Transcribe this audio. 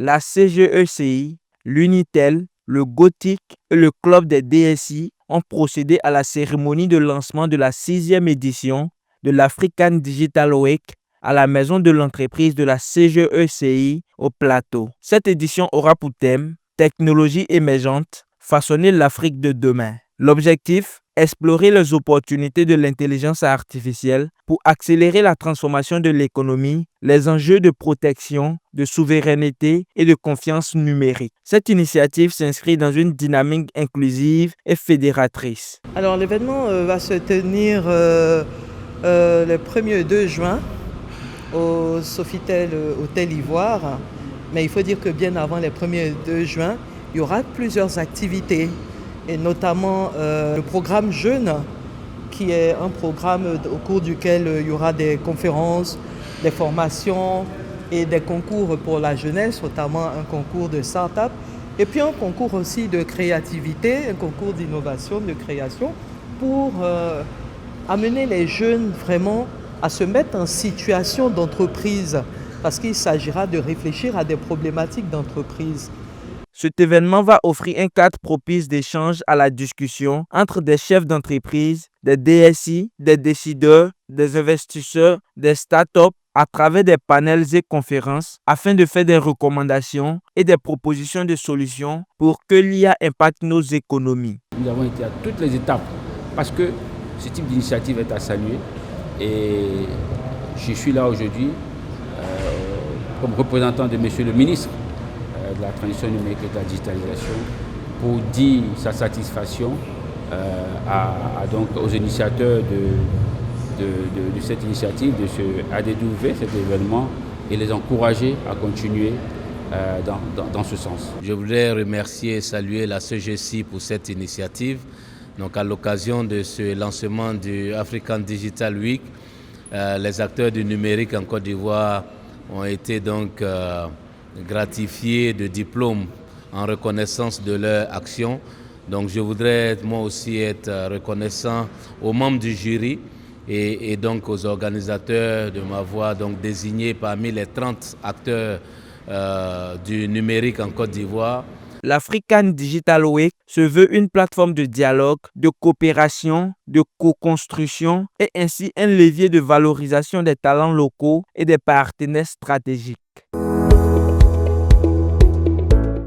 la CGECI, l'Unitel, le Gothic et le Club des DSI ont procédé à la cérémonie de lancement de la 6e édition de l'African Digital Week à la maison de l'entreprise de la CGECI au Plateau. Cette édition aura pour thème « Technologies émergentes, façonner l'Afrique de demain ». L'objectif, explorer les opportunités de l'intelligence artificielle pour accélérer la transformation de l'économie, les enjeux de protection, de souveraineté et de confiance numérique. Cette initiative s'inscrit dans une dynamique inclusive et fédératrice. Alors l'événement va se tenir le 1er 2 juin au Sofitel Hôtel Ivoire. Mais il faut dire que bien avant le 1er 2 juin, il y aura plusieurs activités. Et notamment le programme Jeunes, qui est un programme au cours duquel il y aura des conférences, des formations et des concours pour la jeunesse, notamment un concours de start-up, et puis un concours aussi de créativité, un concours d'innovation, de création, pour amener les jeunes vraiment à se mettre en situation d'entreprise, parce qu'il s'agira de réfléchir à des problématiques d'entreprise. Cet événement va offrir un cadre propice d'échange à la discussion entre des chefs d'entreprise, des DSI, des décideurs, des investisseurs, des startups à travers des panels et conférences afin de faire des recommandations et des propositions de solutions pour que l'IA impacte nos économies. Nous avons été à toutes les étapes parce que ce type d'initiative est à saluer et je suis là aujourd'hui comme représentant de Monsieur le ministre de la transition numérique et de la digitalisation pour dire sa satisfaction donc aux initiateurs de cette initiative, de ce ADW, cet événement, et les encourager à continuer dans ce sens. Je voudrais remercier et saluer la CGECI pour cette initiative. Donc à l'occasion de ce lancement du African Digital Week, les acteurs du numérique en Côte d'Ivoire ont été donc gratifiés de diplômes en reconnaissance de leur action. Donc je voudrais moi aussi être reconnaissant aux membres du jury et donc aux organisateurs de m'avoir donc désigné parmi les 30 acteurs du numérique en Côte d'Ivoire. L'African Digital Week se veut une plateforme de dialogue, de coopération, de co-construction et ainsi un levier de valorisation des talents locaux et des partenaires stratégiques.